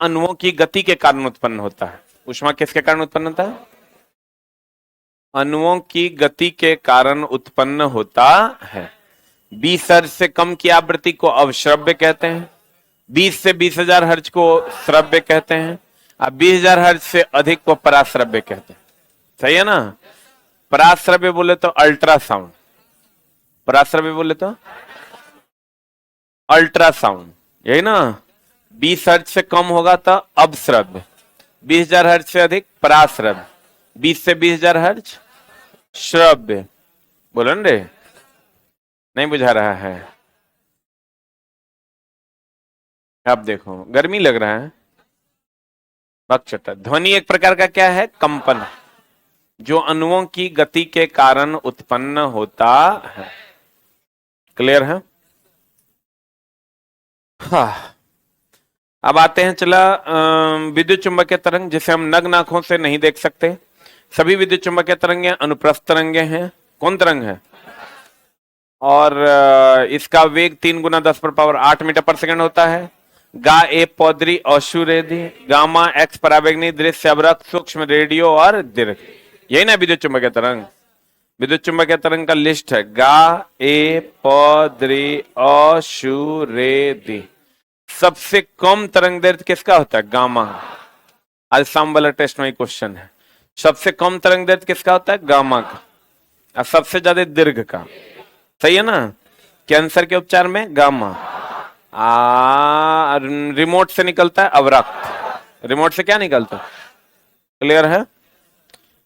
अणुओं की गति के कारण उत्पन्न होता है। ऊष्मा किसके कारण उत्पन्न होता है? अणुओं की गति के कारण उत्पन्न होता है। 20 हर्ट्ज से कम की आवृत्ति को अवश्रव्य कहते हैं। 20 से 20,000 हर्ट्ज को श्रव्य कहते हैं। अब 20,000 हर्ट्ज से अधिक को पराश्रव्य कहते हैं। सही है ना? पराश्रव्य बोले तो अल्ट्रासाउंड, पराश्रव्य बोले तो अल्ट्रासाउंड, यही ना? 20 हर्ट्ज से कम होगा तो अपश्रव्य, 20,000 हर्ट्ज से अधिक पराश्रव्य, 20 से 20,000 हर्ट्ज श्रव्य। बोलो न रे, नहीं बुझा रहा है? अब देखो, गर्मी लग रहा है। बकचोदा। ध्वनि एक प्रकार का क्या है? कंपन, जो अणुओं की गति के कारण उत्पन्न होता है। क्लियर है? हाँ, अब आते हैं चला विद्युत चुंबकीय तरंग, जिसे हम नग्न आंखों से नहीं देख सकते। सभी विद्युत चुंबकीय तरंगे अनुप्रस्थ तरंगे हैं। कौन तरंग है? और इसका वेग 3 गुना 10 पर पावर 8 मीटर पर सेकंड होता है। गा ए पौद्री अशुरेधी गामा एक्स पराबैंगनी दृश्य अवरक्त सूक्ष्म रेडियो और दीर्घ, यही ना विद्युत चुंबकीय तरंग? विद्युत चुंबकीय तरंग का लिस्ट है गा ए पौद्री अशुरेधी। सबसे कम तरंग दैर्ध्य किसका होता है? गामा। आज शाम वाला टेस्ट में क्वेश्चन है, सबसे कम तरंग दैर्ध्य किसका होता है? गामा का। और सबसे ज्यादा दीर्घ का। सही है ना? कैंसर के उपचार में गामा। रिमोट से निकलता है अवरक्त। रिमोट से क्या निकलता है? क्लियर है?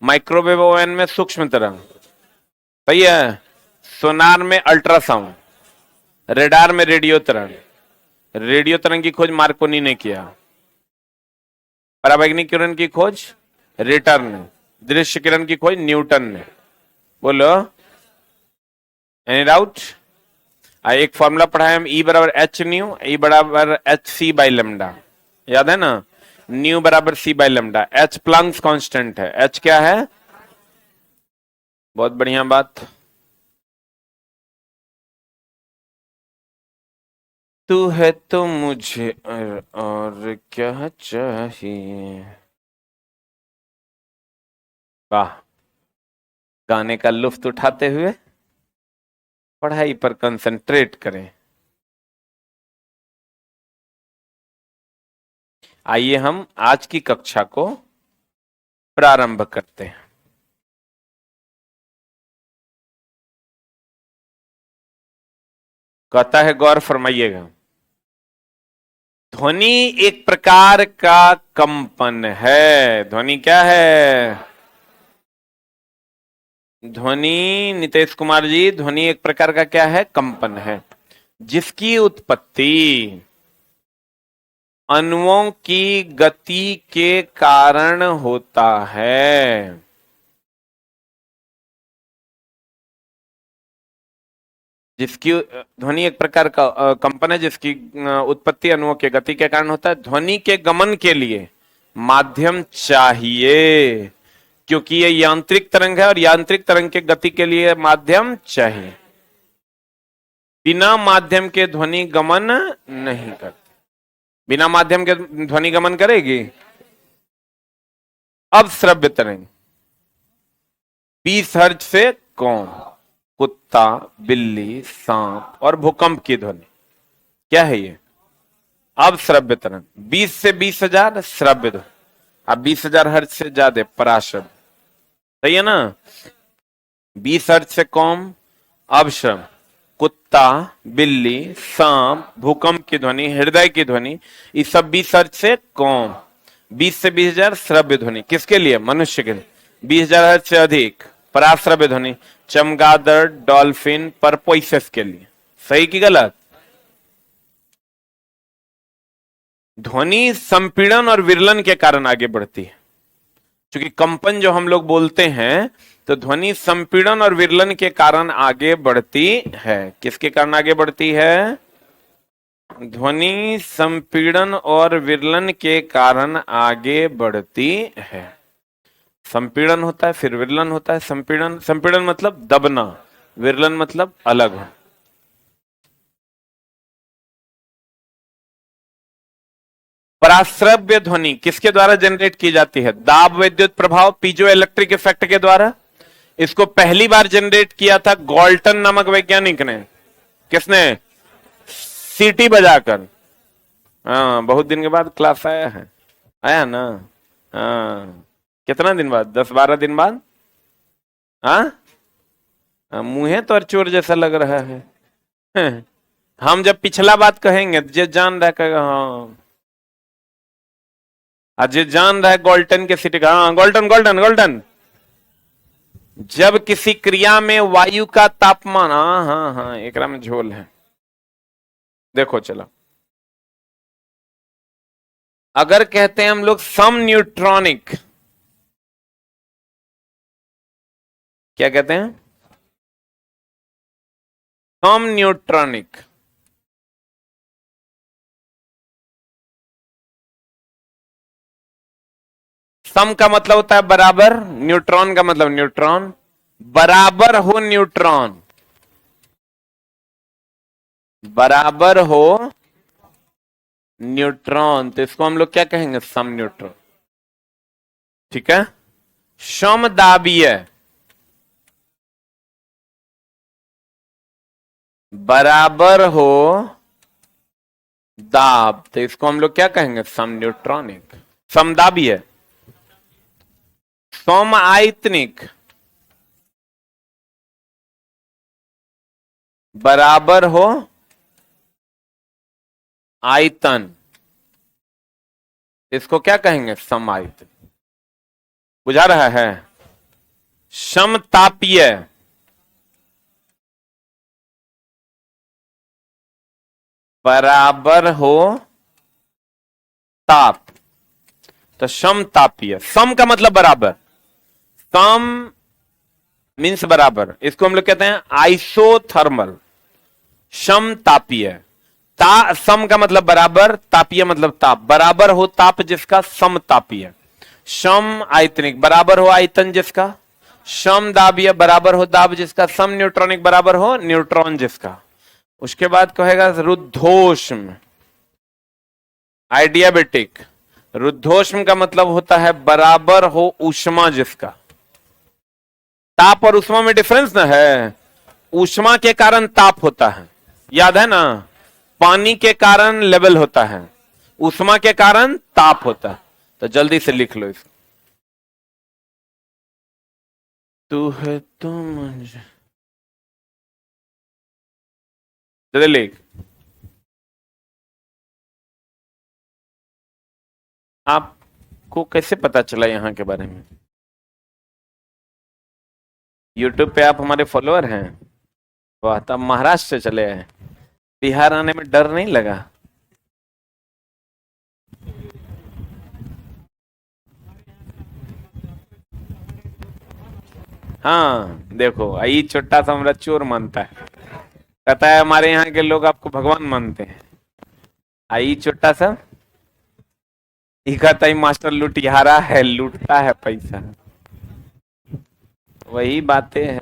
माइक्रोवेव ओवन में सूक्ष्म तरंग। सही है? सोनार में अल्ट्रासाउंड, रेडार में रेडियो तरंग। रेडियो तरंग की खोज मार्कोनी ने किया। पराबैंगनी किरण की खोज रिटर ने। दृश्य किरण की खोज न्यूटन ने। बोलो, एनी डाउट? एक फॉर्मूला पढ़ाया हम, ई बराबर एच न्यू, ई बराबर एच सी बाई लेमडा। याद है ना? न्यू बराबर c by lambda. H Planck's constant है। एच क्या है? बहुत बढ़िया बात। तू है तो मुझे और क्या चाहिए। वाह, गाने का लुत्फ उठाते हुए पढ़ाई पर कंसंट्रेट करें। आइए हम आज की कक्षा को प्रारंभ करते हैं। कहता है, गौर फरमाइएगा। ध्वनि एक प्रकार का कंपन है। ध्वनि क्या है? ध्वनि, नितेश कुमार जी, ध्वनि एक प्रकार का क्या है? कंपन है, जिसकी उत्पत्ति अणुओं की गति के कारण होता है। जिसकी ध्वनि एक प्रकार का कंपन है, जिसकी उत्पत्ति अणुओं के गति के कारण होता है। ध्वनि के गमन के लिए माध्यम चाहिए, क्योंकि ये यांत्रिक तरंग है और यांत्रिक तरंग के गति के लिए माध्यम चाहिए। बिना माध्यम के ध्वनि गमन नहीं करती। बिना माध्यम के ध्वनि गमन करेगी? अब श्रव्य तरंग 20 हर्ट्ज से कम, कुत्ता, बिल्ली, सांप और भूकंप की ध्वनि, क्या है ये? अब श्रव्य तरंग। 20 से 20,000 श्रव्य ध्वनि। अब 20,000 हर्ट्ज से ज्यादा पराश्रव्य। सही है ना? 20 हर्ट्ज से कम अवश्रव्य, कुत्ता, बिल्ली, सांप, भूकंप की ध्वनि, हृदय की ध्वनि, ये सब 20 हर्ट्ज से कम। 20 से 20,000 श्रव्य ध्वनि। किसके लिए? मनुष्य के लिए। 20,000 हर्ट्ज से अधिक पराश्रव्य ध्वनि, चमगादड़, डॉल्फिन, परपोइसेस के लिए। सही की गलत? ध्वनि संपीड़न और विरलन के कारण आगे बढ़ती है। क्योंकि कंपन जो हम लोग बोलते हैं, तो ध्वनि संपीड़न और विरलन के कारण आगे बढ़ती है। किसके कारण आगे बढ़ती है? ध्वनि संपीड़न और विरलन के कारण आगे बढ़ती है। संपीड़न होता है, फिर विरलन होता है। संपीड़न, संपीड़न मतलब दबना, विरलन मतलब अलग होना। पराश्रव्य ध्वनि किसके द्वारा जनरेट की जाती है? दाब विद्युत प्रभाव, पीजो इलेक्ट्रिक इफेक्ट के द्वारा। इसको पहली बार जनरेट किया था गॉल्टन नामक वैज्ञानिक ने। किसने? सीटी बजाकर। हाँ, बहुत दिन के बाद क्लास आया है, आया ना? हाँ, कितना दिन बाद? 10-12 दिन बाद। हाँ, मुंहे तो चोर जैसा लग रहा है। हम जब पिछला बात कहेंगे जे जान रहा कहेगा हाँ, अजय जान रहा है गोल्टन के सिटी का। हाँ, गोल्टन गोल्टन गोल्टन। जब किसी क्रिया में वायु का तापमान, हाँ हाँ हाँ, एकरा में झोल है। देखो चलो, अगर कहते हैं हम लोग सम न्यूट्रॉनिक, क्या कहते हैं? सम न्यूट्रॉनिक। सम का मतलब होता है बराबर, न्यूट्रॉन का मतलब न्यूट्रॉन। बराबर हो न्यूट्रॉन, बराबर हो न्यूट्रॉन, तो इसको हम लोग क्या कहेंगे? सम न्यूट्रॉन। ठीक है। समदाबीय, बराबर हो दाब, तो इसको हम लोग क्या कहेंगे? सम न्यूट्रॉनिक। समदाबीय। सम आयतनिक, बराबर हो आयतन, इसको क्या कहेंगे? सम आयतन। बुझा रहा है? समतापीय, बराबर हो ताप, तो समतापीय। सम का मतलब बराबर, सम मीन्स बराबर, इसको हम लोग कहते हैं आइसोथर्मल। समतापीय। सम का मतलब बराबर, तापीय मतलब ताप, बराबर हो ताप जिसका, समतापीय। सम आयतनिक, बराबर हो आयतन जिसका। समदाबीय, बराबर हो दाब जिसका। सम न्यूट्रॉनिक, बराबर हो न्यूट्रॉन जिसका। उसके बाद कहेगा रुद्धोष्म, आइडियाबेटिक। रुद्धोष्म का मतलब होता है बराबर हो ऊष्मा जिसका। ताप और ऊष्मा में डिफरेंस ना है, ऊष्मा के कारण ताप होता है, याद है ना? पानी के कारण लेवल होता है, ऊष्मा के कारण ताप होता है। तो जल्दी से लिख लो इसको। तू है तो मुझे, जल्दी लिख। आपको कैसे पता चला यहाँ के बारे में? यूट्यूब पे आप हमारे फॉलोअर हैं? वाह, तब महाराष्ट्र से चले आए। बिहार आने में डर नहीं लगा? हाँ देखो, आई छोटा सा हमारा चोर मानता है, कहता है हमारे यहाँ के लोग आपको भगवान मानते हैं। आई छोटा सा ये कहता है मास्टर लुटियारा है, लूटता है पैसा। वही बातें हैं,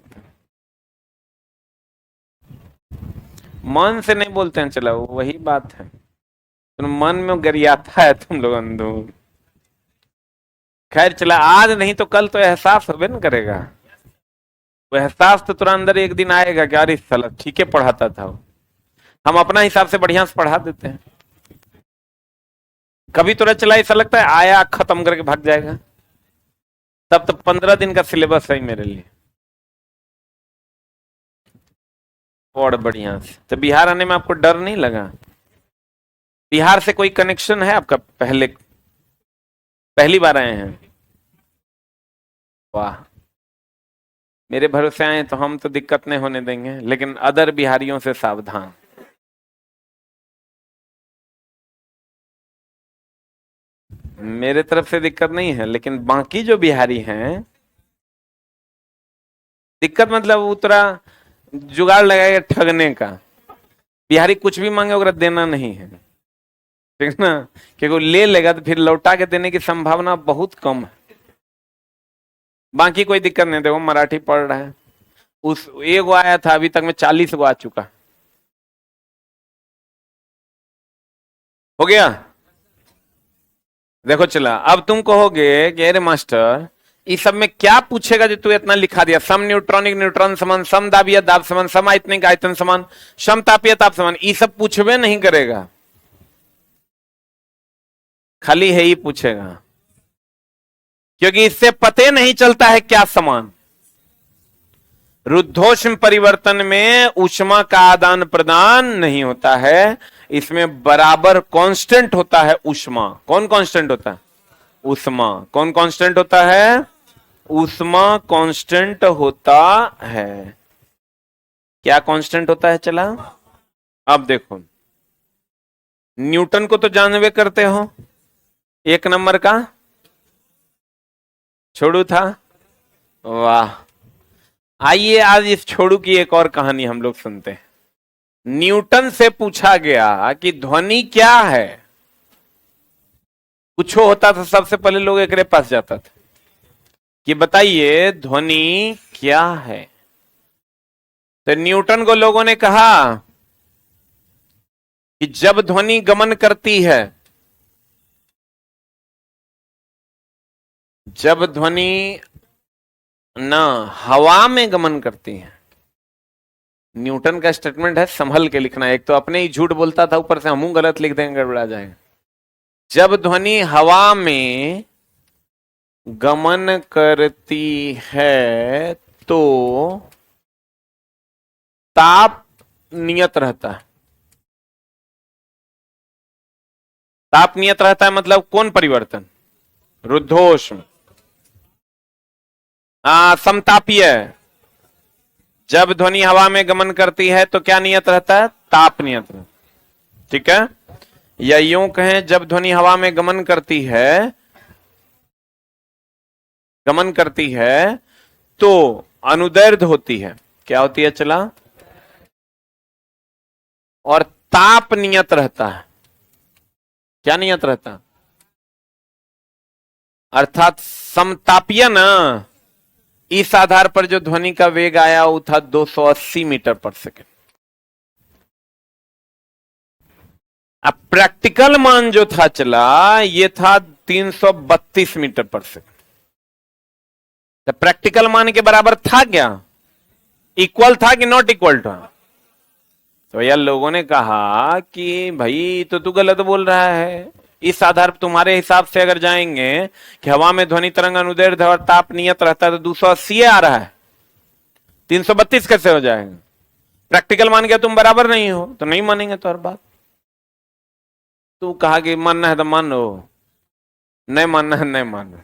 मन से नहीं बोलते हैं। चलो वही बात है, तो मन में गरियाता है तुम लोग अंधो। खैर चला, आज नहीं तो कल तो एहसास होबे न करेगा। वो एहसास तो तुरंत अंदर एक दिन आएगा कि यार इस साला ठीक है पढ़ाता था वो। हम अपना हिसाब से बढ़िया से पढ़ा देते हैं। कभी तुरंत चला ऐसा लगता है आया खत्म करके भाग जाएगा, तब तो 15 दिन का सिलेबस है मेरे लिए। और बढ़िया से, तो बिहार आने में आपको डर नहीं लगा? बिहार से कोई कनेक्शन है आपका? पहली बार आए हैं? वाह, मेरे भरोसे आए तो हम तो दिक्कत नहीं होने देंगे, लेकिन अदर बिहारियों से सावधान। मेरे तरफ से दिक्कत नहीं है, लेकिन बाकी जो बिहारी हैं दिक्कत, मतलब उतरा जुगाड़ लगाएगा ठगने का। बिहारी कुछ भी मांगे उधर देना नहीं है, ठीक है ना? क्योंकि वो ले लेगा तो फिर लौटा के देने की संभावना बहुत कम है। बाकी कोई दिक्कत नहीं, देखो मराठी पढ़ रहा है, उस एक गो आया था, अभी तक में 40 गो आ चुका। हो गया? देखो चला, अब तुम कहोगे कि अरे मास्टर इस सब में क्या पूछेगा जो तू इतना लिखा दिया, सम न्यूट्रॉनिक न्यूट्रॉन समान, सम दाबीय दाब समान, सम आयतनिक आयतन समान, सम तापीय ताप समान, ये सब पूछबे नहीं करेगा, खाली है ही पूछेगा, क्योंकि इससे पते नहीं चलता है क्या समान। रुद्धोष्म परिवर्तन में ऊष्मा का आदान प्रदान नहीं होता है, इसमें बराबर कांस्टेंट होता है ऊष्मा। कौन कांस्टेंट होता है? ऊष्मा। कौन कांस्टेंट होता है? ऊष्मा कांस्टेंट होता है। क्या कांस्टेंट होता है? चला अब देखो, न्यूटन को तो जानवे करते हो, एक नंबर का छोड़ू था। वाह, आइए आज इस छोड़ू की एक और कहानी हम लोग सुनते हैं। न्यूटन से पूछा गया कि ध्वनि क्या है। कुछ होता था सबसे पहले लोग एक पास जाता था कि बताइए ध्वनि क्या है। तो न्यूटन को लोगों ने कहा कि जब ध्वनि गमन करती है, जब ध्वनि ना हवा में गमन करती है। न्यूटन का स्टेटमेंट है, संभल के लिखना, एक तो अपने ही झूठ बोलता था, ऊपर से हम गलत लिख देंगे, गड़बड़ा जाएगा। जब ध्वनि हवा में गमन करती है तो ताप नियत रहता है। ताप नियत रहता है मतलब कौन परिवर्तन? रुद्धोष्म। समतापीय। जब ध्वनि हवा में गमन करती है तो क्या नियत रहता है? ताप नियत रहता है। ठीक है, या यूं कहें, जब ध्वनि हवा में गमन करती है तो अनुदैर्ध्य होती है। क्या होती है? चला, और ताप नियत रहता है। क्या नियत रहता है? अर्थात समतापीय ना। इस आधार पर जो ध्वनि का वेग आया वो था 280 मीटर पर सेकेंड। अब प्रैक्टिकल मान जो था चला, ये था 332 मीटर पर सेकेंड। तो प्रैक्टिकल मान के बराबर था क्या? इक्वल था कि नॉट इक्वल था? तो यार लोगों ने कहा कि भाई तो तू गलत बोल रहा है। इस आधार पर तुम्हारे हिसाब से अगर जाएंगे कि हवा में ध्वनि तरंग अनुदैर्ध्य और ताप नियत रहता है तो 280 आ रहा है, 332 कैसे हो जाएगा? प्रैक्टिकल मान गया तुम बराबर नहीं हो, तो नहीं मानेंगे तो हर बात। तू कहा कि मानना है तो मानो, नहीं मानना है नहीं मानो,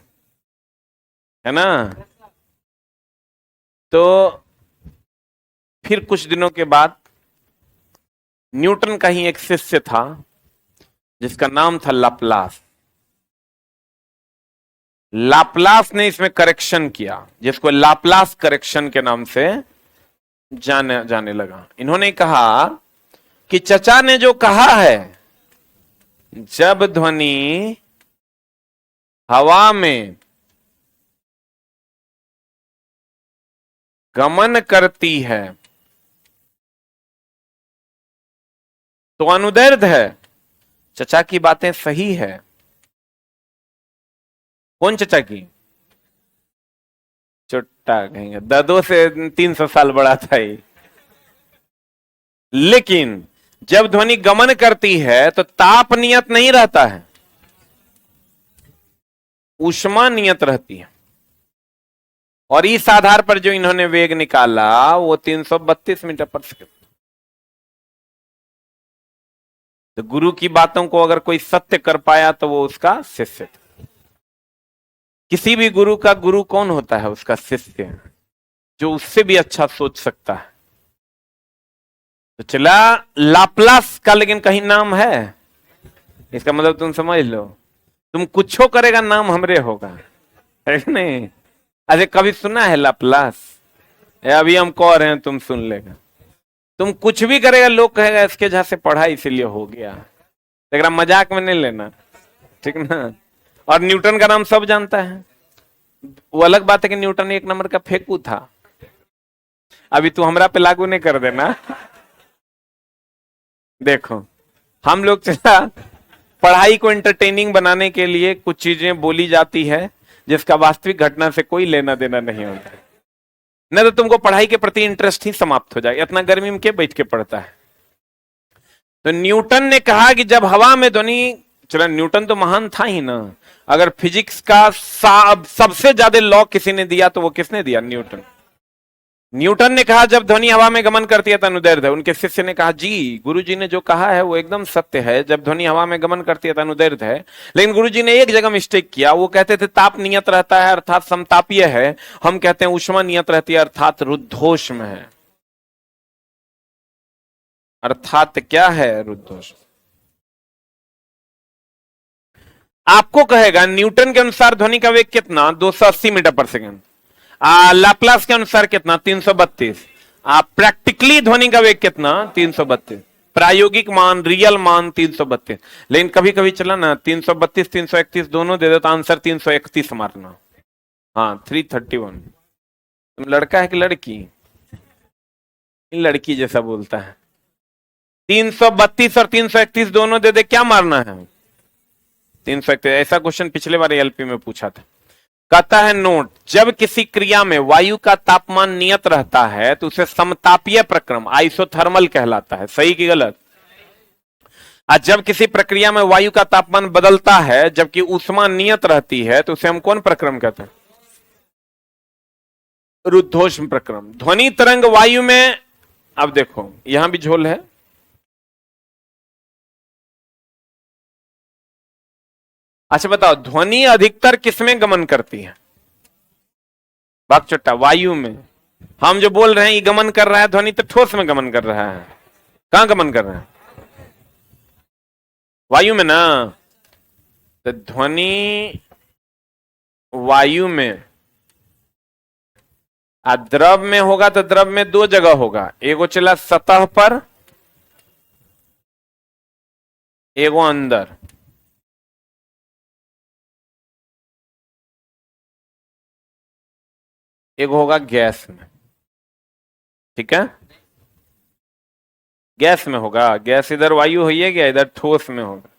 है ना। तो फिर कुछ दिनों के बाद न्यूटन का ही एक शिष्य था जिसका नाम था लाप्लास। लाप्लास ने इसमें करेक्शन किया, जिसको लाप्लास करेक्शन के नाम से जाने लगा। इन्होंने कहा कि चचा ने जो कहा है, जब ध्वनि हवा में गमन करती है तो अनुदैर्ध्य है। चचा की बातें सही है। कौन चचा की? चुट्टा कहेंगे, ददो से 300 साल बड़ा था ये। लेकिन जब ध्वनि गमन करती है तो ताप नियत नहीं रहता है, ऊष्मा नियत रहती है। और इस आधार पर जो इन्होंने वेग निकाला वो 332 मीटर पर सेकंड। तो गुरु की बातों को अगर कोई सत्य कर पाया तो वो उसका शिष्य था। किसी भी गुरु का गुरु कौन होता है? उसका शिष्य, जो उससे भी अच्छा सोच सकता है। तो चला, लाप्लास का लेकिन कहीं नाम है? इसका मतलब तुम समझ लो, तुम कुछो करेगा नाम हमरे होगा, है नहीं? अरे कभी सुना है लाप्लास? अभी हम कह रहे हैं, तुम सुन लेगा। तुम कुछ भी करेगा लोग कहेगा इसके जहां से पढ़ा इसीलिए हो गया, लेकिन मजाक में नहीं लेना, ठीक ना। और न्यूटन का नाम सब जानता है। वो अलग बात है कि न्यूटन एक नंबर का फेंकू था। अभी तू हमरा पे लागू नहीं कर देना। देखो हम लोग चला पढ़ाई को एंटरटेनिंग बनाने के लिए कुछ चीजें बोली जाती है जिसका वास्तविक घटना से कोई लेना देना नहीं होता, नहीं तो तुमको पढ़ाई के प्रति इंटरेस्ट ही समाप्त हो जाएगा। इतना गर्मी में क्या बैठ के पढ़ता है। तो न्यूटन ने कहा कि जब हवा में ध्वनि, चलो न्यूटन तो महान था ही ना, अगर फिजिक्स का सबसे ज्यादा लॉ किसी ने दिया तो वो किसने दिया? न्यूटन। न्यूटन ने कहा जब ध्वनि हवा में गमन करती है तो अनुदैर्ध है। उनके शिष्य ने कहा जी गुरुजी ने जो कहा है वो एकदम सत्य है, जब ध्वनि हवा में गमन करती है तो अनुदैर्ध है। लेकिन गुरुजी ने एक जगह मिस्टेक किया, वो कहते थे ताप नियत रहता है अर्थात समतापीय है, हम कहते हैं ऊष्मा नियत रहती है अर्थात रुद्धोष्म है। अर्थात क्या है? रुद्धोष्म। आपको कहेगा न्यूटन के अनुसार ध्वनि का वेग कितना? 280 मीटर पर सेकेंड। लाप्लास के अनुसार कितना? 332। प्रैक्टिकली ध्वनि का वेग कितना? 332। प्रायोगिक मान, रियल मान 332। लेकिन कभी कभी चला ना 332 331 दोनों दे दो तो आंसर 331 मारना। हाँ 331। तुम लड़का है कि लड़की? लड़की जैसा बोलता है। 332 और 331 दोनों दे दे, क्या मारना है? 331। ऐसा क्वेश्चन पिछले बार एलपी में पूछा था। कहता है नोट, जब किसी क्रिया में वायु का तापमान नियत रहता है तो उसे समतापीय प्रक्रम आइसोथर्मल कहलाता है। सही कि गलत? आज जब किसी प्रक्रिया में वायु का तापमान बदलता है जबकि ऊष्मा नियत रहती है तो उसे हम कौन प्रक्रम कहते हैं? रुद्धोष्म प्रक्रम। ध्वनि तरंग वायु में, अब देखो यहां भी झोल है। अच्छा बताओ, ध्वनि अधिकतर किसमें गमन करती है? बागचट्टा, वायु में। हम जो बोल रहे हैं ये गमन कर रहा है ध्वनि तो ठोस में गमन कर रहा है। कहां गमन कर रहा है? वायु में ना। तो ध्वनि वायु में, द्रव में होगा तो द्रव में दो जगह होगा, एगो चला सतह पर, एगो अंदर। एक होगा गैस में, ठीक है? गैस में होगा, गैस इधर वायु हुई है क्या? इधर ठोस में होगा।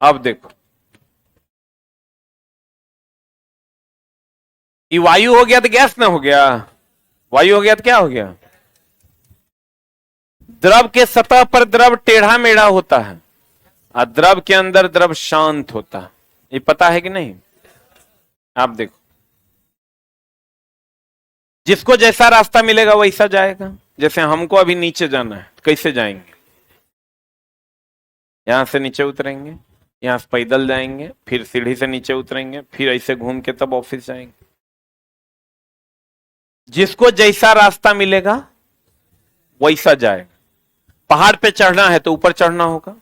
अब देखो ये वायु हो गया तो गैस में हो गया, वायु हो गया तो क्या हो गया? द्रव के सतह पर द्रव टेढ़ा मेढ़ा होता है और द्रव के अंदर द्रव शांत होता है। ये पता है कि नहीं? आप देखो, जिसको जैसा रास्ता मिलेगा वैसा जाएगा। जैसे हमको अभी नीचे जाना है, कैसे जाएंगे? यहां से नीचे उतरेंगे, यहां से पैदल जाएंगे, फिर सीढ़ी से नीचे उतरेंगे, फिर ऐसे घूम के तब ऑफिस जाएंगे। जिसको जैसा रास्ता मिलेगा वैसा जाएगा। पहाड़ पे चढ़ना है तो ऊपर चढ़ना होगा,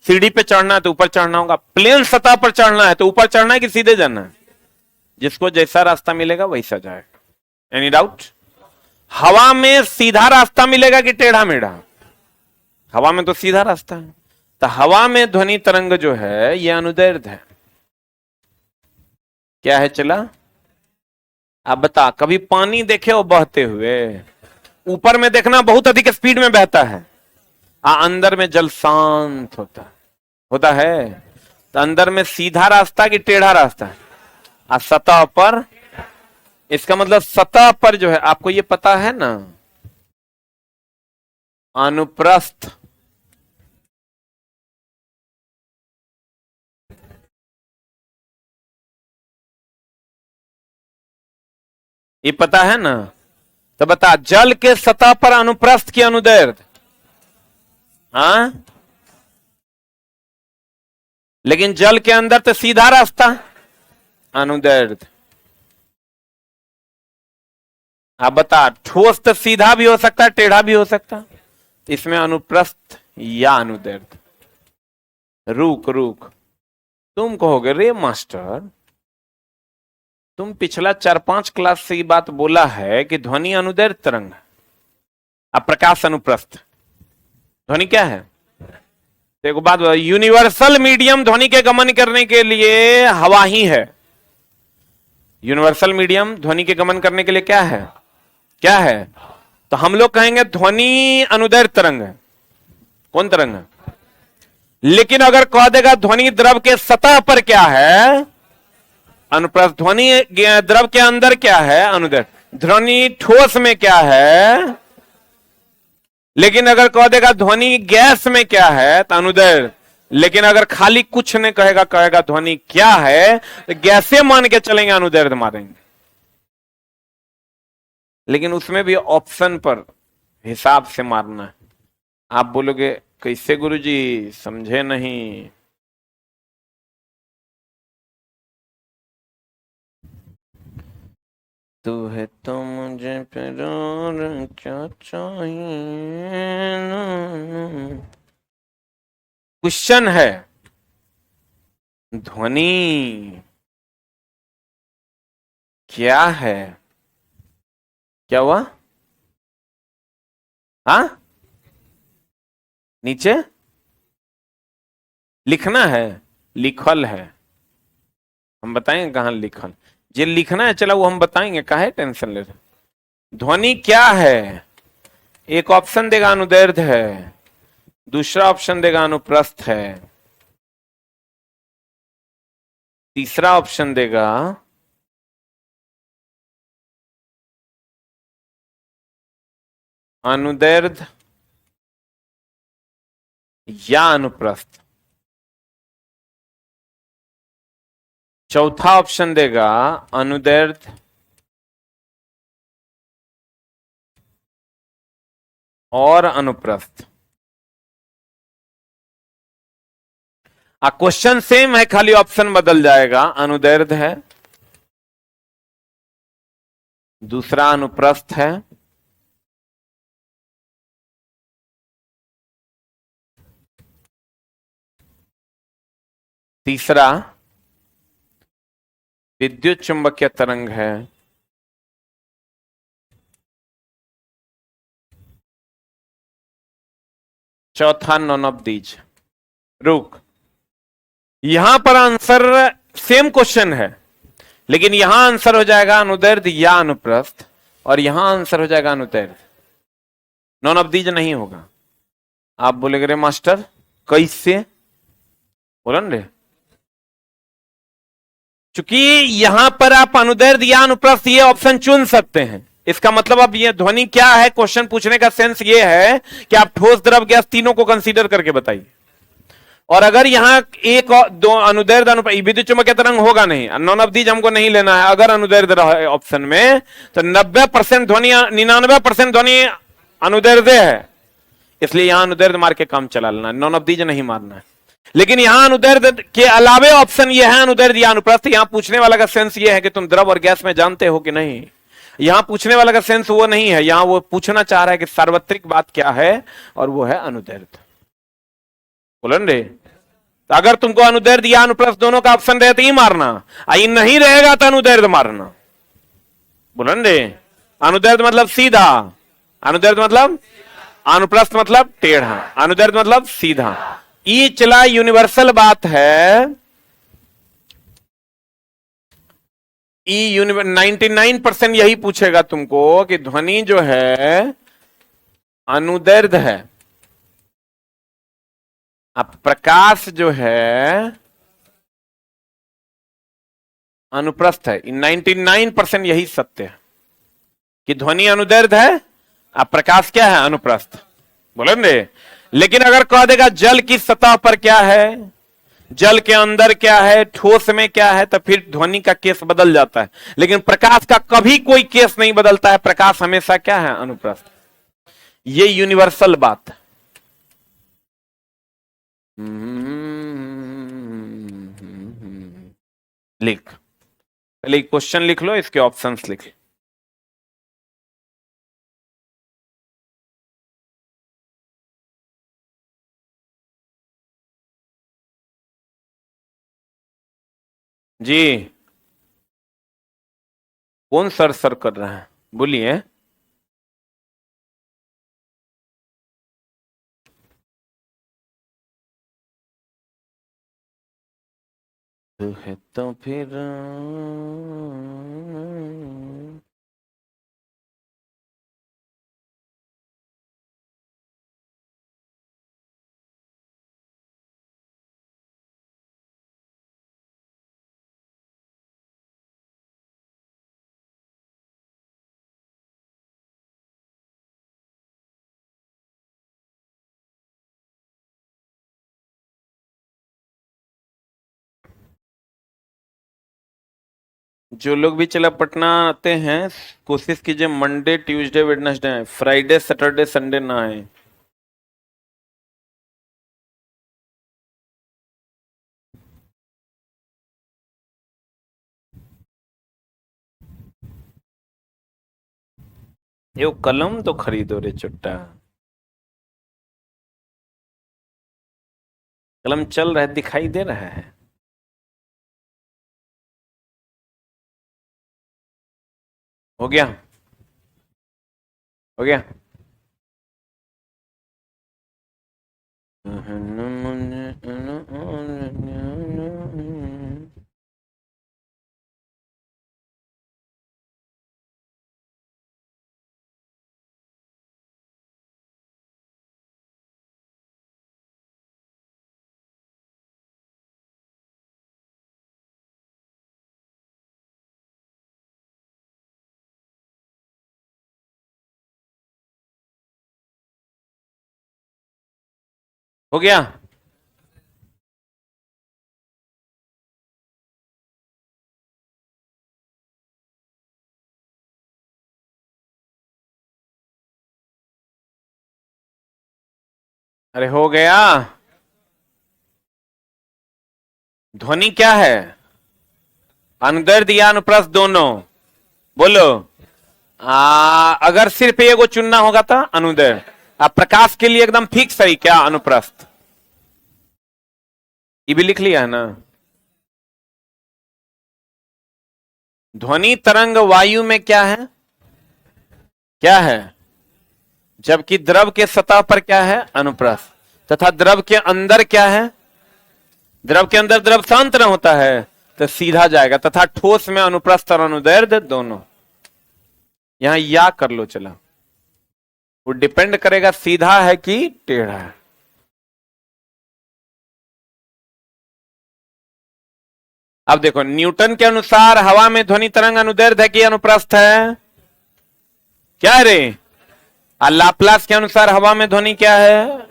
सीढ़ी पे चढ़ना है तो ऊपर चढ़ना होगा, प्लेन सतह पर चढ़ना है तो ऊपर चढ़ना है कि सीधे जाना है? जिसको जैसा रास्ता मिलेगा वैसा जाएगा। Any doubt? हवा में सीधा रास्ता मिलेगा कि टेढ़ा मेढ़ा? हवा में तो सीधा रास्ता है। तो हवा में ध्वनि तरंग जो है यह अनुदैर्ध्य है। क्या है चला? अब बता, कभी पानी देखे हो बहते हुए? ऊपर में देखना बहुत अधिक स्पीड में बहता है, अंदर में जल शांत होता है। तो अंदर में सीधा रास्ता कि टेढ़ा रास्ता है? सतह पर, इसका मतलब सतह पर जो है, आपको ये पता है ना, अनुप्रस्थ ये पता है ना? तो बता, जल के सतह पर अनुप्रस्थ की अनुदैर्ध्य, हाँ? लेकिन जल के अंदर तो सीधा रास्ता, अनुदैर्ध्य। आप बता, ठोस तो सीधा भी हो सकता है, टेढ़ा भी हो सकता है, इसमें अनुप्रस्थ या अनुदैर्ध्य। रुक, तुम कहोगे रे मास्टर, तुम पिछला 4-5 क्लास से ये बात बोला है कि ध्वनि अनुदैर्ध्य तरंग है, अब प्रकाश अनुप्रस्थ। ध्वनि क्या है? देखो बात, यूनिवर्सल मीडियम ध्वनि के गमन करने के लिए हवा ही है। यूनिवर्सल मीडियम ध्वनि के गमन करने के लिए क्या है? क्या है? तो हम लोग कहेंगे ध्वनि अनुदैर्ध्य तरंग है। कौन तरंग है? लेकिन अगर कह देगा ध्वनि द्रव के सतह पर क्या है, अनुप्रस्थ। ध्वनि द्रव के अंदर क्या है, अनुदैर्ध्य। ध्वनि ठोस में क्या है, लेकिन अगर कह देगा ध्वनि गैस में क्या है, तो अनुदैर्ध्य। लेकिन अगर खाली कुछ नहीं कहेगा, कहेगा ध्वनि क्या है, तो गैसे मान के चलेंगे, अनुदैर्ध्य मारेंगे। लेकिन उसमें भी ऑप्शन पर हिसाब से मारना है। आप बोलोगे कैसे गुरुजी, समझे नहीं। तू है तो मुझे प्यार क्या चाहिए। क्वेश्चन है, ध्वनि क्या है। क्या हुआ, हाँ, नीचे लिखना है, लिखल है। हम बताएंगे कहां लिखल, जे लिखना है चला वो हम बताएंगे, काहे टेंशन ले रहे। ध्वनि क्या है, एक ऑप्शन देगा अनुदैर्ध्य है, दूसरा ऑप्शन देगा अनुप्रस्थ है, तीसरा ऑप्शन देगा अनुदैर्ध्य या अनुप्रस्थ, चौथा ऑप्शन देगा अनुदैर्ध्य और अनुप्रस्थ। क्वेश्चन सेम है, खाली ऑप्शन बदल जाएगा। अनुदैर्ध्य है, दूसरा अनुप्रस्थ है, तीसरा विद्युत चुंबकीय तरंग है, चौथा नॉन ऑफ दीज। रुक, यहां पर आंसर सेम क्वेश्चन है, लेकिन यहां आंसर हो जाएगा अनुदैर्ध्य या अनुप्रस्थ, और यहां आंसर हो जाएगा अनुदैर्ध्य, नॉन ऑफ दीज नहीं होगा। आप बोलेगे रे मास्टर कैसे, बोलन रे। चूंकि यहां पर आप अनुदैर्ध्य या अनुप्रस्थ ये ऑप्शन चुन सकते हैं, इसका मतलब अब ये ध्वनि क्या है, क्वेश्चन पूछने का सेंस ये है कि आप ठोस द्रव गैस तीनों को कंसीडर करके बताइए। और अगर यहां एक दो अनुदैर्ध्य विद्युत चुंबकीय तरंग होगा नहीं, नॉन ऑफ दीज हमको नहीं लेना है, अगर अनुदैर्ध्य रहे ऑप्शन में तो 90% ध्वनि, 99% ध्वनि अनुदैर्ध्य है, इसलिए यहां अनुदैर्ध्य मार के काम चला लेना, नॉन ऑफ दीज नहीं मारना है। लेकिन यहां अनुदैर्ध्य के अलावे ऑप्शन ये है अनुदैर्ध्य या अनुप्रस्थ। यहां पूछने वाला का सेंस ये है कि तुम द्रव और गैस में जानते हो कि नहीं। यहां पूछने वाला का सेंस वो नहीं है, यहां वो पूछना चाह रहा है कि सार्वत्रिक बात क्या है, और वो है अनुदैर्ध्य। बोलन रे, तो अगर तुमको अनुदैर्ध्य या अनुप्रस्थ दोनों का ऑप्शन रहे तो ही मारना, आई नहीं रहेगा तो अनुदैर्ध्य मारना। बोलन रे, अनुदैर्ध्य मतलब सीधा, अनुदैर्ध्य मतलब, अनुप्रस्थ मतलब टेढ़ा, अनुदैर्ध्य मतलब सीधा। ये चला यूनिवर्सल बात है। 99% यही पूछेगा तुमको कि ध्वनि जो है अनुदैर्ध्य है, अब प्रकाश जो है अनुप्रस्थ है। 99% यही सत्य है कि ध्वनि अनुदैर्ध्य है, अब प्रकाश क्या है, अनुप्रस्थ। बोलेंगे, लेकिन अगर कह देगा जल की सतह पर क्या है, जल के अंदर क्या है, ठोस में क्या है, तो फिर ध्वनि का केस बदल जाता है। लेकिन प्रकाश का कभी कोई केस नहीं बदलता है, प्रकाश हमेशा क्या है, अनुप्रस्थ। ये यूनिवर्सल बात है। लिख, पहले क्वेश्चन लिख लो, इसके ऑप्शंस लिख। जी, कौन सर सर कर रहा है, बोलिए। तो है तो फिर जो लोग भी चला पटना आते हैं, कोशिश कीजिए मंडे ट्यूसडे वेडनेसडे आए, फ्राइडे सैटरडे संडे ना आए। ये वो कलम तो खरीदो रे चुट्टा। कलम चल रहा है, दिखाई दे रहा है। हो गया, हो गया। हो गया। अरे हो गया। ध्वनि क्या है? अनुदैर्ध्य या अनुप्रस्थ दोनों? बोलो। अगर सिर्फ एगो चुनना होगा तो अनुदैर्ध्य। अब प्रकाश के लिए एकदम फिक्स है क्या? अनुप्रस्थ। ये भी लिख लिया है ना? ध्वनि तरंग वायु में क्या है? क्या है? जबकि द्रव के सतह पर क्या है? अनुप्रस्थ। तथा द्रव के अंदर क्या है? द्रव के अंदर द्रव शांत न होता है तो सीधा जाएगा। तथा ठोस में अनुप्रस्थ और अनुदैर्ध्य दोनों। यहां या कर लो चला। वो डिपेंड करेगा सीधा है कि टेढ़ा है। अब देखो, न्यूटन के अनुसार हवा में ध्वनि तरंग अनुदैर्ध्य है कि अनुप्रस्थ है? क्या है रे? और लाप्लास के अनुसार हवा में ध्वनि क्या है?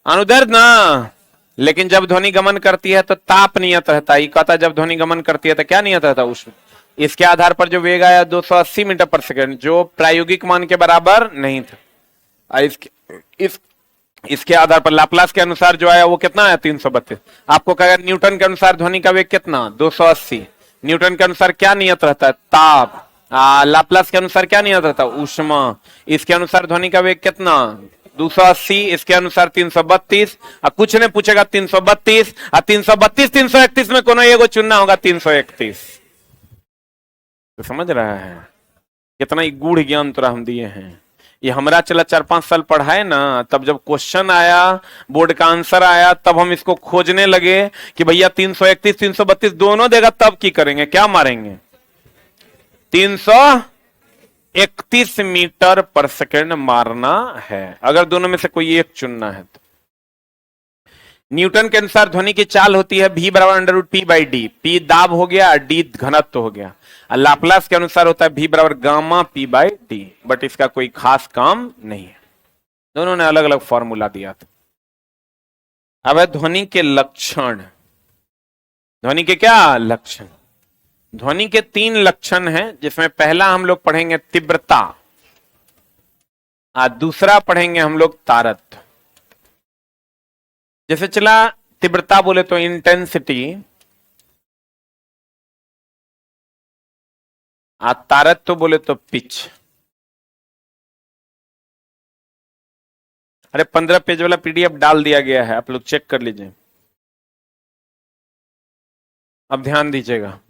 अनुदैर्ध्य ना। लेकिन जब ध्वनि गमन करती है तो ताप नियत रहता है। कहता जब ध्वनि गमन करती है तो क्या नियत रहता है? उष्ण। इसके आधार पर जो वेग आया 280 मीटर पर सेकंड, जो प्रायोगिक मान के बराबर नहीं था। इसके आधार पर लाप्लास के अनुसार जो आया वो कितना आया? 332। आपको कहा न्यूटन के अनुसार ध्वनि का वेग कितना? 280। न्यूटन के अनुसार क्या नियत रहता है? ताप। लाप्लास के अनुसार क्या नियत रहता है? ऊष्मा। इसके अनुसार ध्वनि का वेग कितना? 280। इसके अनुसार 332। कुछ ने पूछेगा 332 और 332 331 में कोनो एगो चुनना होगा 331। तो समझ रहा है कितना गूढ़ ज्ञान तुरा हम दिए हैं। ये हमारा चला 4-5 साल पढ़ाए ना, तब जब क्वेश्चन आया, बोर्ड का आंसर आया, तब हम इसको खोजने लगे कि भैया 331 332 दोनों देगा तब की करेंगे? क्या मारेंगे? 331 मीटर पर सेकेंड मारना है अगर दोनों में से कोई एक चुनना है तो। न्यूटन के अनुसार ध्वनि की चाल होती है v बराबर under root P by D. P दाब हो गया, डी घनत्व हो गया। लाप्लास के अनुसार होता है v बराबर gamma P by D. But इसका कोई खास काम नहीं है, दोनों ने अलग अलग फॉर्मूला दिया था। अब है ध्वनि के लक्षण। ध्वनि के क्या लक्षण? ध्वनि के 3 लक्षण हैं, जिसमें पहला हम लोग पढ़ेंगे तीव्रता, दूसरा पढ़ेंगे हम लोग तारत। जैसे चला तीव्रता बोले तो इंटेंसिटी, तारत तो बोले तो पिच। अरे 15 पेज वाला पीडीएफ डाल दिया गया है, आप लोग चेक कर लीजिए। अब ध्यान दीजिएगा,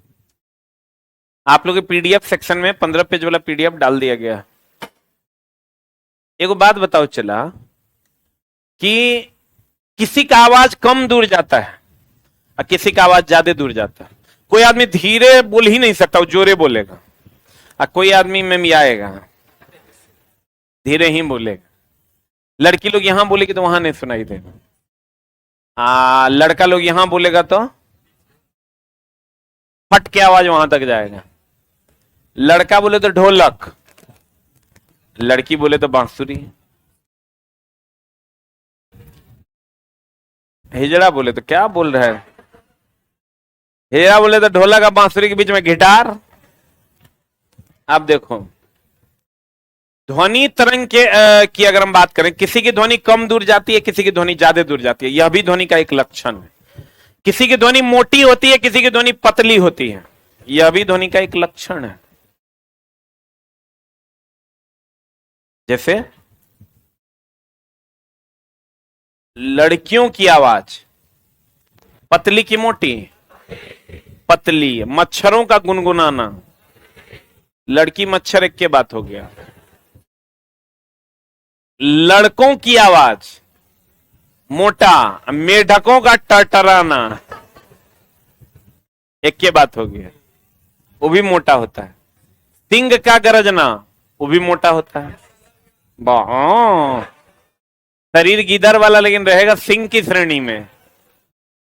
आप लोग के पीडीएफ सेक्शन में 15 पेज वाला पीडीएफ डाल दिया गया है। एक बात बताओ चला कि किसी का आवाज कम दूर जाता है और किसी का आवाज ज्यादा दूर जाता है। कोई आदमी धीरे बोल ही नहीं सकता, वो जोरे बोलेगा, और कोई आदमी में आएगा धीरे ही बोलेगा। लड़की लोग यहां बोलेगी तो वहां नहीं सुनाई देगा, लड़का लोग यहां बोलेगा तो फट के आवाज वहां तक जाएगा। लड़का बोले तो ढोलक, लड़की बोले तो बांसुरी, हिजड़ा बोले तो क्या बोल रहा है? हीरा बोले तो ढोलक, अब बांसुरी के बीच में गिटार। अब देखो, ध्वनि तरंग की अगर हम बात करें, किसी की ध्वनि कम दूर जाती है, किसी की ध्वनि ज्यादा दूर जाती है, यह भी ध्वनि का एक लक्षण है। किसी की ध्वनि मोटी होती है, किसी की ध्वनि पतली होती है, यह भी ध्वनि का एक लक्षण है। जैसे लड़कियों की आवाज पतली की मोटी, पतली। मच्छरों का गुनगुनाना, लड़की मच्छर एक के बात हो गया। लड़कों की आवाज मोटा, मेढकों का टरटराना एक के बात हो गया, वो भी मोटा होता है। सिंह का गरजना, वो भी मोटा होता है। शरीर गीदड़ वाला लेकिन रहेगा सिंह की श्रेणी में।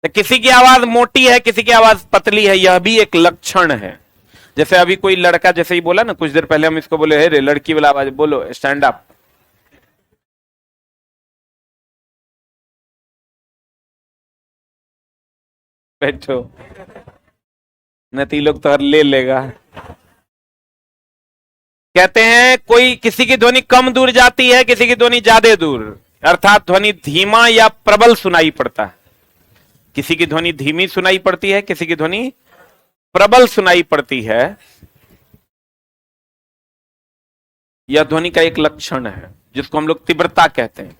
तो किसी की आवाज मोटी है, किसी की आवाज पतली है, यह भी एक लक्षण है। जैसे अभी कोई लड़का जैसे ही बोला ना, कुछ देर पहले हम इसको बोले, हे रे लड़की वाला आवाज, बोलो स्टैंड अप। बैठो, नती लोग तो हर ले लेगा। कहते हैं कोई किसी की ध्वनि कम दूर जाती है, किसी की ध्वनि ज्यादा दूर, अर्थात ध्वनि धीमा या प्रबल सुनाई पड़ता है। किसी की ध्वनि धीमी सुनाई पड़ती है, किसी की ध्वनि प्रबल सुनाई पड़ती है। यह ध्वनि का एक लक्षण है जिसको हम लोग तीव्रता कहते हैं।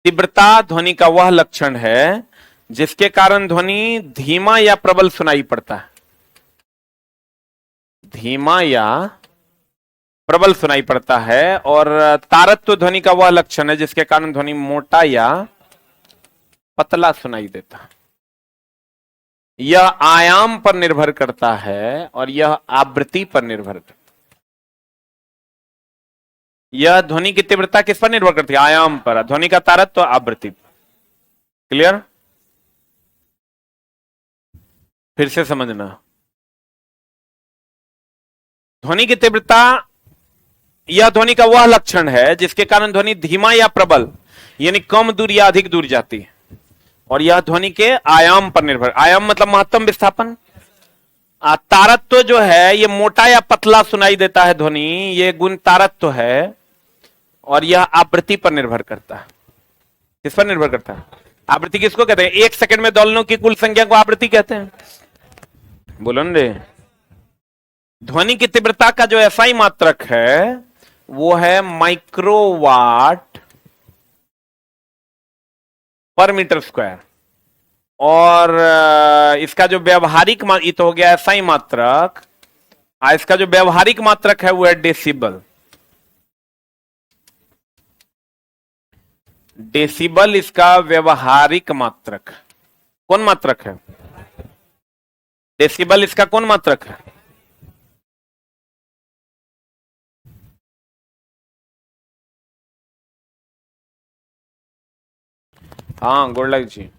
तीव्रता ध्वनि का वह लक्षण है जिसके कारण ध्वनि धीमा या प्रबल सुनाई पड़ता है। धीमा या प्रबल सुनाई पड़ता है। और तारत्व ध्वनि का वह लक्षण है जिसके कारण ध्वनि मोटा या पतला सुनाई देता है। यह आयाम पर निर्भर करता है और यह आवृत्ति पर निर्भर करता है। यह ध्वनि की तीव्रता किस पर निर्भर करती है? आयाम पर। ध्वनि का तारत्व आवृत्ति पर। क्लियर? फिर से समझना, ध्वनि की तीव्रता यह ध्वनि का वह लक्षण है जिसके कारण ध्वनि धीमा या प्रबल यानी कम दूर या अधिक दूर जाती है। और यह ध्वनि के आयाम पर निर्भर, आयाम मतलब महत्तम विस्थापन। तारत्व जो है ये मोटा या पतला सुनाई देता है ध्वनि, ये गुण तारत्व है। और यह आवृत्ति पर निर्भर करता है। किस पर निर्भर करता है? आवृत्ति किसको कहते हैं? एक सेकंड में दोलनों की कुल संख्या को आवृत्ति कहते हैं। बोलो न रे। ध्वनि की तीव्रता का जो एसआई मात्रक है वो है माइक्रोवाट पर मीटर स्क्वायर। और इसका जो व्यवहारिक ये तो हो गया एसआई मात्रक, इसका जो व्यवहारिक मात्रक है वो है डेसिबल। डेसिबल इसका व्यवहारिक मात्रक। कौन मात्रक है? डेसिबल इसका कौन मात्रक है? हाँ, गुड लक जी।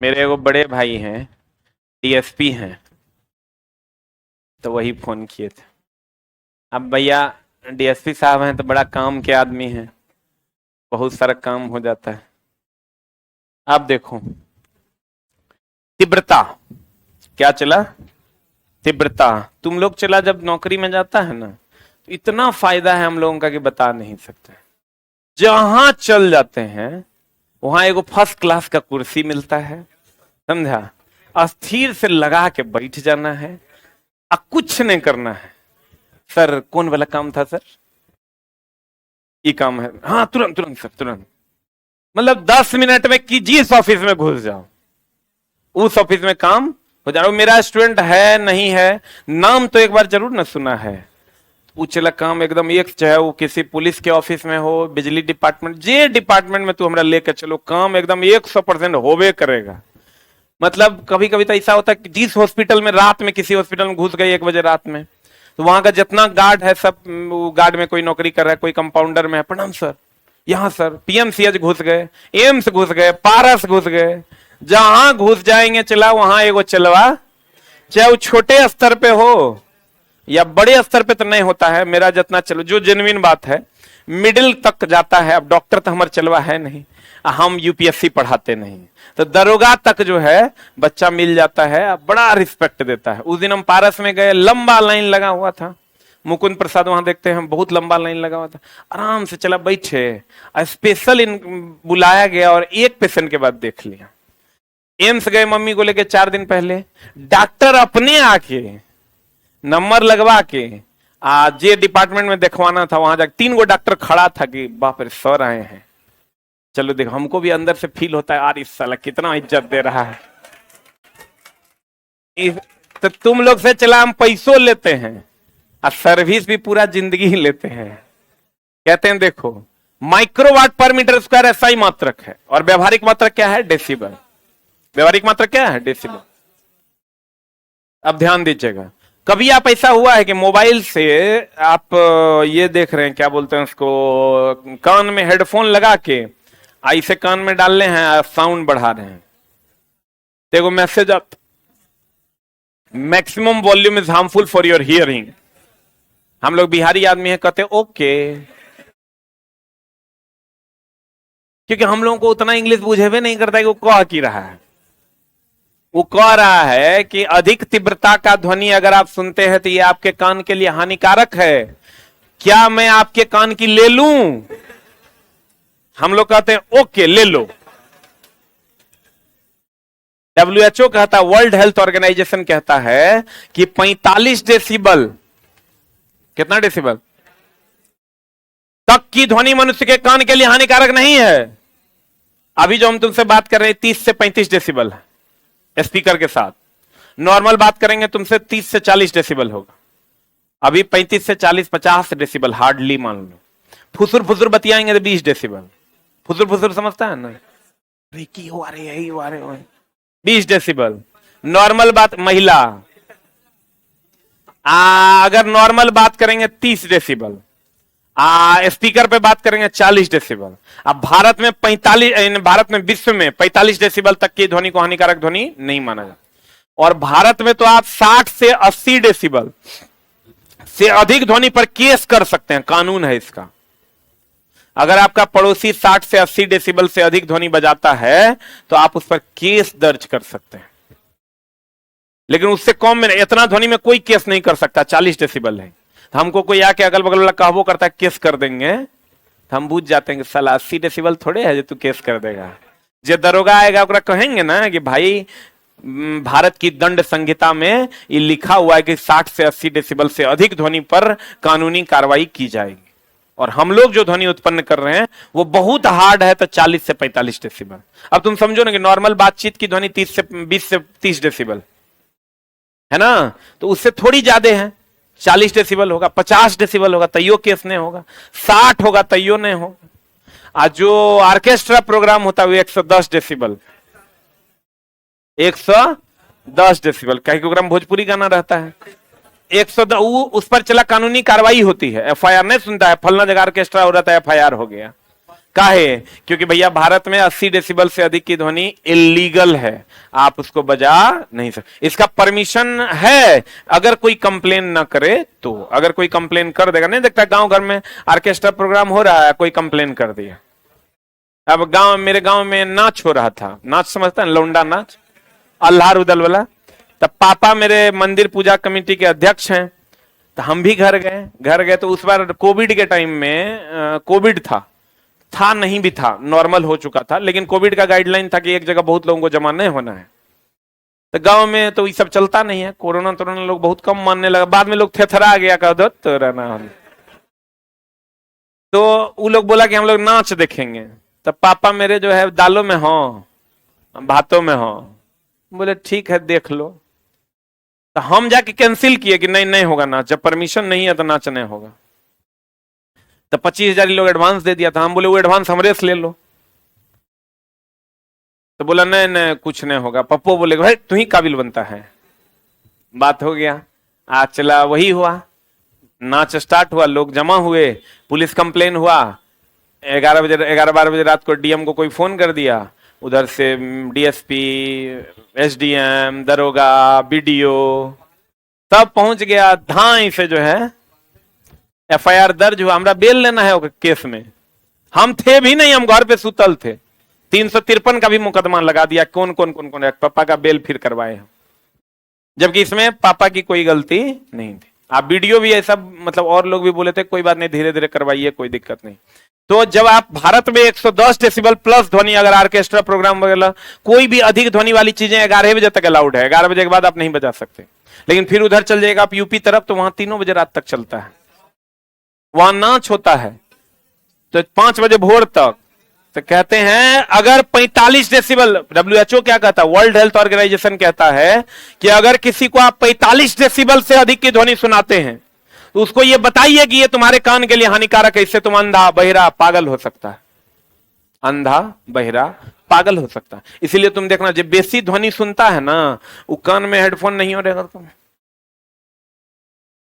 मेरे वो बड़े भाई हैं, डीएसपी हैं, तो वही फोन किए थे। अब भैया डीएसपी साहब हैं तो बड़ा काम के आदमी हैं, बहुत सारा काम हो जाता है। आप देखो तीव्रता क्या चला, तीव्रता। तुम लोग चला जब नौकरी में जाता है ना, तो इतना फायदा है हम लोगों का कि बता नहीं सकते। जहां चल जाते हैं वहां एगो फर्स्ट क्लास का कुर्सी मिलता है, समझा, अस्थिर से लगा के बैठ जाना है और कुछ नहीं करना है। सर कौन वाला काम था सर, ये काम है, हाँ तुरंत तुरंत सर तुरंत। मतलब 10 मिनट में कि जिस ऑफिस में घुस जाओ उस ऑफिस में काम हो जा रहा। मेरा स्टूडेंट है नहीं है, नाम तो एक बार जरूर ना सुना है, वो चला काम एकदम एक, चाहे वो किसी पुलिस के ऑफिस में हो, बिजली डिपार्टमेंट, जे डिपार्टमेंट में तू हमरा लेकर चलो, काम एकदम 100% होवे करेगा। मतलब कभी कभी तो ऐसा होता है कि जिस हॉस्पिटल में रात में किसी हॉस्पिटल में घुस गए 1 बजे रात में, तो वहां का जितना गार्ड है सब, गार्ड में कोई नौकरी कर रहा है, कोई कंपाउंडर में है, प्रणाम सर, यहाँ सर, पीएमसीएच घुस गए, एम्स घुस गए, पारस घुस गए, जहां घुस जाएंगे चला वहां एगो चलवा, चाहे वो छोटे स्तर पे हो या बड़े स्तर पे तो नहीं होता है। मेरा जितना चलो जो जेन्युइन बात है, मिडिल तक जाता है। अब डॉक्टर तो हमारे चलवा है नहीं, हम यूपीएससी पढ़ाते नहीं, तो दरोगा तक जो है बच्चा मिल जाता है, बड़ा रिस्पेक्ट देता है। उस दिन हम पारस में गए, लंबा लाइन लगा हुआ था, मुकुंद प्रसाद वहां देखते हैं, बहुत लंबा लाइन लगा हुआ था। आराम से चला बैठे, स्पेशल बुलाया गया और एक पेशेंट के बाद देख लिया। एम्स गए मम्मी को लेके 4 दिन पहले, डॉक्टर अपने आके नंबर लगवा के जे डिपार्टमेंट में देखवाना था वहां जाके 3 गो डॉक्टर खड़ा था कि बाप रे सर आए हैं। चलो देखो, हमको भी अंदर से फील होता है, यार इस साला कितना इज्जत दे रहा है। तो तुम लोग से चला हम पैसों लेते हैं और सर्विस भी पूरा जिंदगी ही लेते हैं। कहते हैं देखो माइक्रोवाट पर मीटर स्क्वायर एसआई मात्रक है और व्यवहारिक मात्रक क्या है, डेसिबल। व्यवहारिक मात्रक क्या है, डेसिबल। अब ध्यान दीजिएगा, कभी आप ऐसा हुआ है कि मोबाइल से आप ये देख रहे हैं, क्या बोलते हैं उसको, कान में हेडफोन लगा के ऐसे कान में डाल रहे हैं, साउंड बढ़ा रहे हैं, देखो मैसेज आप, maximum volume is harmful for your hearing. हम लोग बिहारी आदमी हैं, कहते ओके, क्योंकि हम लोगों को उतना इंग्लिश बुझेबे नहीं करता है कि वो कह की रहा है। वो कह रहा है कि अधिक तीव्रता का ध्वनि अगर आप सुनते हैं तो ये आपके कान के लिए हानिकारक है, क्या मैं आपके कान की ले लूं? हम लोग कहते हैं ओके ले लो। WHO कहता है, वर्ल्ड हेल्थ ऑर्गेनाइजेशन कहता है कि 45 डेसिबल, कितना डेसिबल तक की ध्वनि मनुष्य के कान के लिए हानिकारक नहीं है। अभी जो हम तुमसे बात कर रहे हैं 30 से 35 डेसिबल है स्पीकर के साथ, नॉर्मल बात करेंगे तुमसे 30 से 40 डेसिबल होगा। अभी 35 से 40 50 डेसिबल हार्डली मान लो। फुसुर फुसुर बतियाएंगे तो 20 डेसिबल। फुसुर फुसुर समझता है ना, की हो रही है, हो रहे हो 20 डेसिबल। नॉर्मल बात महिला अगर नॉर्मल बात करेंगे 30 डेसिबल, स्पीकर पे बात करेंगे 40 डेसिबल। अब भारत में 45, भारत में विश्व में 45 डेसिबल तक की ध्वनि को हानिकारक ध्वनि नहीं माना जाता। और भारत में तो आप 60 से 80 डेसिबल से अधिक ध्वनि पर केस कर सकते हैं, कानून है इसका। अगर आपका पड़ोसी 60 से 80 डेसिबल से अधिक ध्वनि बजाता है तो आप उस पर केस दर्ज कर सकते हैं, लेकिन उससे कम में, इतना ध्वनि में कोई केस नहीं कर सकता। 40 डेसिबल है, हमको कोई आके अगल बगल वाला कहबो करता है केस कर देंगे, तो हम बुझ जाते हैं कि साला 80 डेसिबल थोड़े है जो तू केस कर देगा। जो दरोगा आएगा ओकरा कहेंगे ना कि भाई भारत की दंड संहिता में ये लिखा हुआ है कि 60 से 80 डेसिबल से अधिक ध्वनि पर कानूनी कार्रवाई की जाएगी, और हम लोग जो ध्वनि उत्पन्न कर रहे हैं वो बहुत हार्ड है, तो 40 से 45 डेसिबल। अब तुम समझो ना कि नॉर्मल बातचीत की ध्वनि 20 से 30 डेसिबल है ना, तो उससे थोड़ी ज्यादा है। 40 डेसिबल होगा, 50 डेसिबल होगा तैयो केस नहीं होगा, 60 होगा तैयो नहीं होगा। आज जो ऑर्केस्ट्रा प्रोग्राम होता है वो 110 डेसिबल, 110 डेसिबल, कहीं प्रोग्राम भोजपुरी गाना रहता है 110, उस पर चला कानूनी कार्रवाई होती है। एफआईआर नहीं सुनता है, फलना जगह ऑर्केस्ट्रा हो रहा था, एफआईआर हो गया। काहे? क्योंकि भैया भारत में 80 डेसिबल से अधिक की ध्वनि इलीगल है, आप उसको बजा नहीं सकते। इसका परमिशन है अगर कोई कंप्लेन ना करे तो। अगर कोई कंप्लेन कर देगा, नहीं देखता गांव घर में ऑर्केस्ट्रा प्रोग्राम हो रहा है, कोई कंप्लेन कर दिया। अब मेरे गांव में नाच हो रहा था, नाच समझता है, लौंडा नाच, अल्लाह रुदल वाला। तब पापा मेरे मंदिर पूजा कमेटी के अध्यक्ष हैं, तो हम भी घर गए तो उस बार कोविड के टाइम में कोविड था नहीं भी था, नॉर्मल हो चुका था, लेकिन कोविड का गाइडलाइन था कि एक जगह बहुत लोगों को जमा नहीं होना है। तो गांव में तो ये सब चलता नहीं है, कोरोना तोरोना लोग बहुत कम मानने लगा, बाद में लोग थेथरा गया, कह दो तो रहना। तो वो लोग बोला कि हम लोग नाच देखेंगे। तो पापा मेरे जो है दालों में हो, भातों में हो, बोले ठीक है देख लो। तो हम जाके कैंसिल किए कि नहीं होगा नाच, जब परमिशन नहीं है तो नाच नहीं होगा। तो 25,000 लोग एडवांस दे दिया था, हम बोले वो एडवांस हमरे से ले लो। तो बोला नहीं कुछ नहीं होगा। पप्पू बोले भाई तू ही काबिल बनता है। बात हो गया, आज चला वही हुआ, नाच स्टार्ट हुआ, लोग जमा हुए, पुलिस कंप्लेन हुआ। 11-12 बजे रात को डीएम को कोई फोन कर दिया, उधर से डीएसपी, एसडीएम, दरोगा, बीडीओ सब पहुंच गया। धाई से जो है एफआईआर दर्ज हुआ, हमारा बेल लेना है केस में। हम थे भी नहीं, हम घर पे सुतल थे। 353 का भी मुकदमा लगा दिया, कौन पापा का बेल फिर करवाए हम, जबकि इसमें पापा की कोई गलती नहीं थी। आप वीडियो भी ऐसा, मतलब और लोग भी बोले थे कोई बात नहीं धीरे धीरे करवाइए, कोई दिक्कत नहीं। तो जब आप भारत में 110 डेसिबल प्लस ध्वनि, अगर ऑर्केस्ट्रा प्रोग्राम वगैरह कोई भी अधिक ध्वनि वाली चीजें 11 बजे तक अलाउड है, 11 बजे के बाद आप नहीं बजा सकते। लेकिन फिर उधर चल जाएगा आप यूपी तरफ, तो वहां 3 बजे रात तक चलता है, वहां नाच होता है, तो 5 बजे भोर तक। तो कहते हैं अगर 45 डेसिबल, डब्ल्यूएचओ क्या कहता है, वर्ल्ड हेल्थ ऑर्गेनाइजेशन कहता है कि अगर किसी को आप 45 डेसिबल से अधिक की ध्वनि सुनाते हैं तो उसको ये बताइए कि ये तुम्हारे कान के लिए हानिकारक है, इससे तुम अंधा, बहिरा, पागल हो सकता है। अंधा, बहिरा, पागल हो सकता है। इसीलिए तुम देखना जब बेसी ध्वनि सुनता है ना, वो कान में हेडफोन नहीं हो रहेगा। तुम,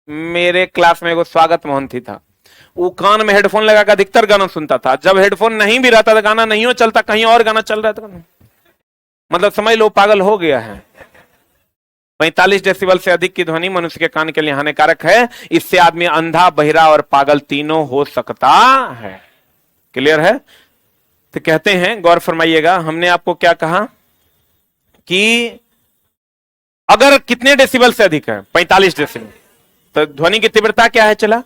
मेरे क्लास में एगो स्वागत मोहंती था, वो कान में हेडफोन लगा कर अधिकतर गाना सुनता था। जब हेडफोन नहीं भी रहता था, गाना नहीं हो चलता, कहीं और गाना चल रहा था, मतलब समझ लो पागल हो गया है। 45 डेसिबल से अधिक की ध्वनि मनुष्य के कान के लिए हानिकारक है, इससे आदमी अंधा, बहिरा और पागल तीनों हो सकता है। क्लियर है? तो कहते हैं, गौर फरमाइएगा, हमने आपको क्या कहा कि अगर कितने डेसिबल से अधिक है, 45 डेसिबल, तो ध्वनि की तीव्रता क्या है? चला,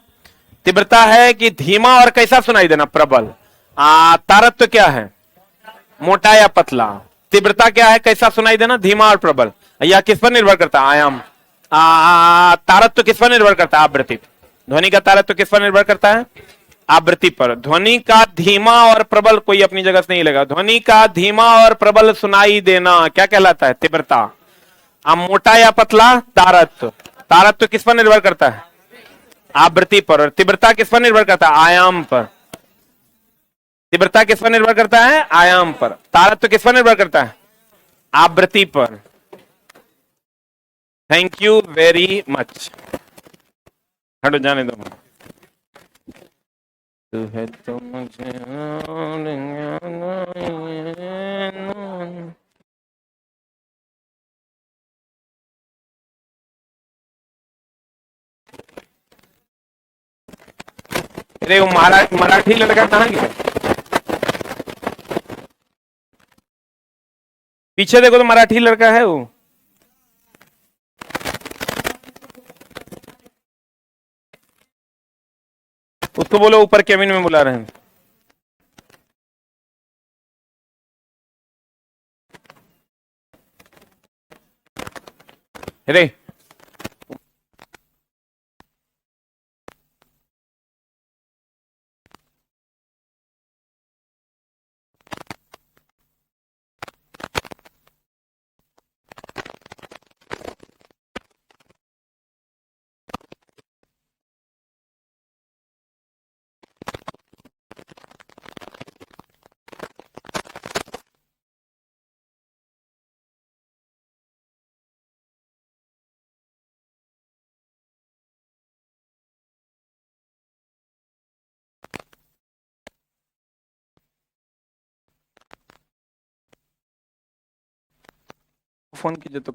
तीव्रता है कि धीमा और कैसा सुनाई देना, प्रबल। तारत्व क्या है? मोटा या पतला। तीव्रता क्या है? कैसा सुनाई देना, धीमा और प्रबल। यह किस पर निर्भर करता है? आयाम। तारत्व किस पर निर्भर करता है? आवृत्ति। ध्वनि का तारत्व किस पर निर्भर करता है? आवृत्ति पर। ध्वनि का धीमा और प्रबल कोई अपनी जगह से नहीं लगा, ध्वनि का धीमा और प्रबल सुनाई देना क्या कहलाता है? तीव्रता। मोटा या पतला, तारत्व। तारत्व किस पर निर्भर करता है? आवृत्ति पर। और तीव्रता किस पर निर्भर करता है? आयाम पर। तीव्रता किस पर निर्भर करता है? आयाम पर। तारत्व किस पर निर्भर करता है? आवृत्ति पर। Thank you very much. हटो, जाने दो। तू है तो मुझे अरे वो मराठी लड़का कहाँ गया? पीछे देखो तो मराठी लड़का है वो। उसको बोलो ऊपर केबिन में बुला रहे हैं। अरे फोन कीजिए तो